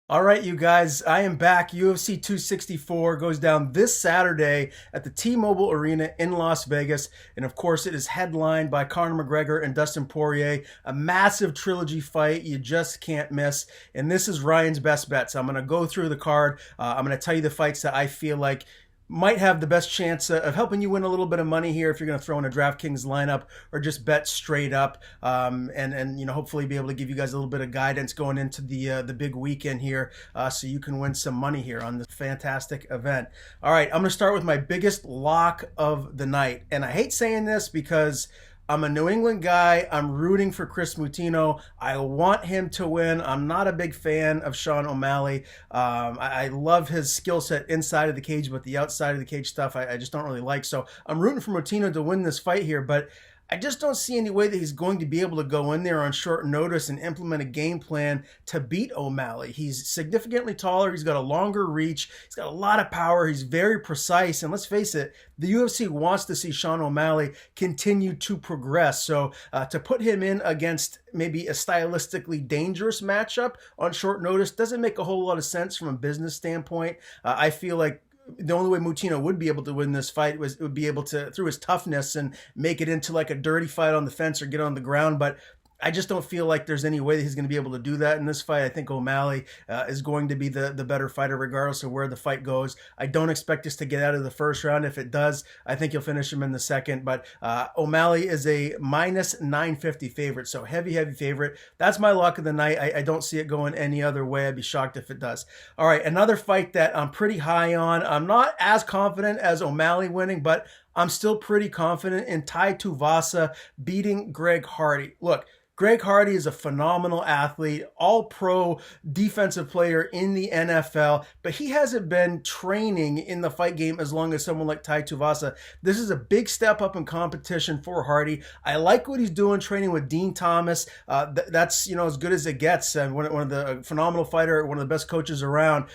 All right, you guys, I am back. UFC 264 goes down this Saturday at the T-Mobile Arena in Las Vegas. And of course, it is headlined by Conor McGregor and Dustin Poirier, a massive trilogy fight you just can't miss. And this is Ryan's best bets. I'm going to go through the card. I'm going to tell you the fights that I feel like might have the best chance of helping you win a little bit of money here if you're going to throw in a DraftKings lineup or just bet straight up, and hopefully be able to give you guys a little bit of guidance going into the big weekend here, so you can win some money here on this fantastic event. All right, I'm going to start with my biggest lock of the night, and I hate saying this because I'm a New England guy. I'm rooting for Chris Mutino. I want him to win. I'm not a big fan of Sean O'Malley. I love his skill set inside of the cage, but the outside of the cage stuff I just don't really like. So I'm rooting for Mutino to win this fight here, but I just don't see any way that he's going to be able to go in there on short notice and implement a game plan to beat O'Malley. He's significantly taller. He's got a longer reach. He's got a lot of power. He's very precise. And let's face it, the UFC wants to see Sean O'Malley continue to progress. So to put him in against maybe a stylistically dangerous matchup on short notice doesn't make a whole lot of sense from a business standpoint. I feel like the only way Mutino would be able to win this fight would be able to, through his toughness, and make it into like a dirty fight on the fence or get on the ground. But I just don't feel like there's any way that he's going to be able to do that in this fight. I think O'Malley is going to be the better fighter regardless of where the fight goes. I don't expect us to get out of the first round. If it does, I think you'll finish him in the second. But O'Malley is a minus 950 favorite, so heavy favorite. That's my lock of the night. I don't see it going any other way. I'd be shocked if it does. All right, another fight that I'm pretty high on. I'm not as confident as O'Malley winning, but I'm still pretty confident in Tai Tuivasa beating Greg Hardy. Look, Greg Hardy is a phenomenal athlete, all-pro defensive player in the NFL, but he hasn't been training in the fight game as long as someone like Tai Tuivasa. This is a big step up in competition for Hardy. I like what he's doing training with Dean Thomas. That's as good as it gets, and one of the phenomenal fighter, one of the best coaches around.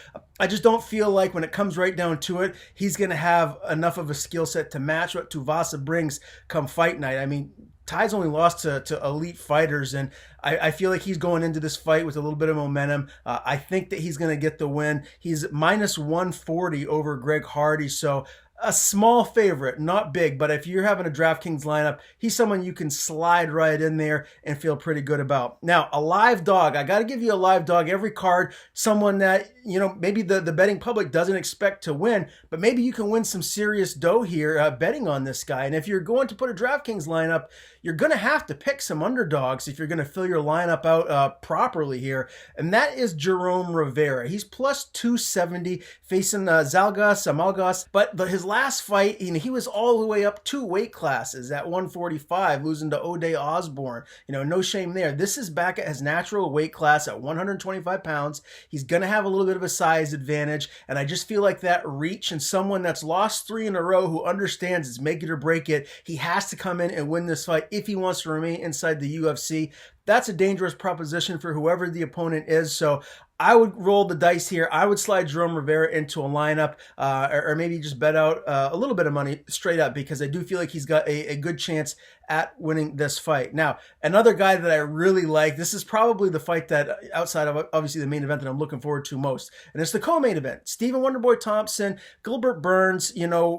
I just don't feel like when it comes right down to it, he's going to have enough of a skill set to match what Tuivasa brings come fight night. I mean, Ty's only lost to elite fighters, and I feel like he's going into this fight with a little bit of momentum. I think that he's going to get the win. He's minus 140 over Greg Hardy, so a small favorite, not big, but if you're having a DraftKings lineup, he's someone you can slide right in there and feel pretty good about. Now, a live dog. I got to give you a live dog every card, someone that, maybe the betting public doesn't expect to win, but maybe you can win some serious dough here betting on this guy. And if you're going to put a DraftKings lineup, you're going to have to pick some underdogs if you're going to fill your lineup out properly here. And that is Jerome Rivera. He's plus 270 facing Zalgas Amalgas, but his last fight, he was all the way up 2 weight classes at 145, losing to O'Day Osborne. No shame there. This is back at his natural weight class at 125 pounds. He's going to have a little bit of a size advantage, and I just feel like that reach, and someone that's lost 3 in a row who understands it's make it or break it, he has to come in and win this fight if he wants to remain inside the UFC. That's a dangerous proposition for whoever the opponent is. So I would roll the dice here. I would slide Jerome Rivera into a lineup, or maybe just bet out a little bit of money straight up, because I do feel like he's got a good chance at winning this fight. Now, another guy that I really like, this is probably the fight that, outside of obviously the main event, that I'm looking forward to most, and it's the co-main event. Stephen Wonderboy Thompson, Gilbert Burns.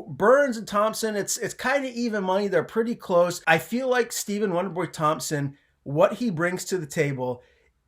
Burns and Thompson, it's kind of even money. They're pretty close. I feel like Stephen Wonderboy Thompson, what he brings to the table,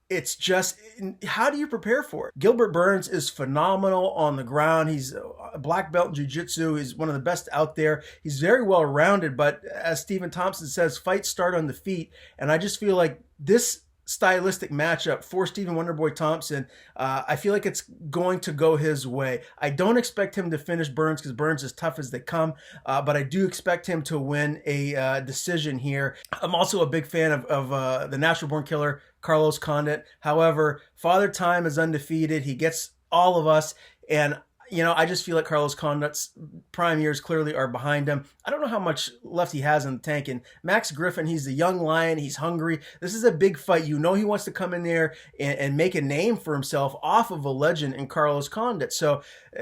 it's just, how do you prepare for it? Gilbert Burns is phenomenal on the ground. He's a black belt in jiu-jitsu. He's one of the best out there. He's very well-rounded, but as Stephen Thompson says, fights start on the feet. And I just feel like this stylistic matchup for Stephen Wonderboy Thompson, I feel like it's going to go his way. I don't expect him to finish Burns because Burns is tough as they come, but I do expect him to win a decision here. I'm also a big fan of the natural-born killer, Carlos Condit. However, Father Time is undefeated. He gets all of us, and I just feel like Carlos Condit's prime years clearly are behind him. I don't know how much left he has in the tank. And Max Griffin, he's the young lion. He's hungry. This is a big fight. He wants to come in there and make a name for himself off of a legend in Carlos Condit. So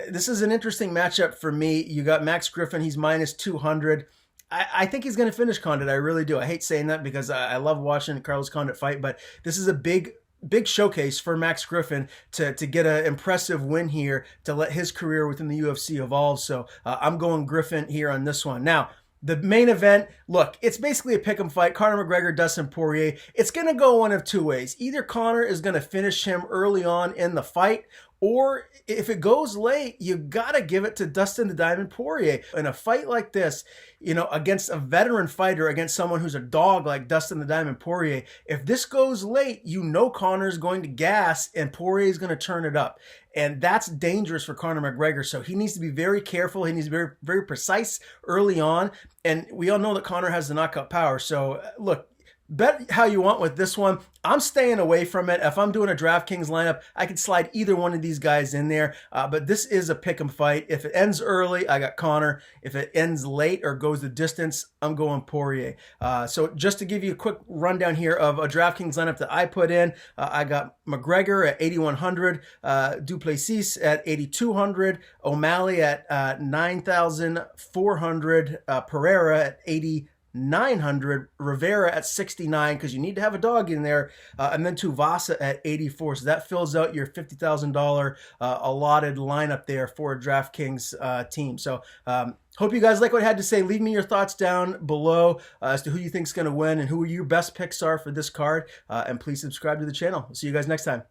this is an interesting matchup for me. You got Max Griffin. He's minus 200. I think he's going to finish Condit. I really do. I hate saying that because I love watching Carlos Condit fight, but this is a big big showcase for Max Griffin to get an impressive win here to let his career within the UFC evolve. So I'm going Griffin here on this one. Now, the main event, look, it's basically a pick'em fight. Conor McGregor, Dustin Poirier. It's going to go one of two ways. Either Conor is going to finish him early on in the fight, or if it goes late, you got to give it to Dustin the Diamond Poirier. In a fight like this, against a veteran fighter, against someone who's a dog like Dustin the Diamond Poirier, if this goes late, Conor's going to gas and Poirier is going to turn it up. And that's dangerous for Conor McGregor. So he needs to be very careful. He needs to be very, very precise early on. And we all know that Conor has the knockout power. So look, bet how you want with this one. I'm staying away from it. If I'm doing a DraftKings lineup, I could slide either one of these guys in there. But this is a pick'em fight. If it ends early, I got Conor. If it ends late or goes the distance, I'm going Poirier. So just to give you a quick rundown here of a DraftKings lineup that I put in, I got McGregor at 8,100, Duplessis at 8,200, O'Malley at 9,400, Pereira at 8,900, Rivera at 69, because you need to have a dog in there, and then Tuvasa at 84. So that fills out your $50,000 allotted lineup there for a DraftKings team. So hope you guys like what I had to say. Leave me your thoughts down below as to who you think is going to win and who your best picks are for this card. And please subscribe to the channel. See you guys next time.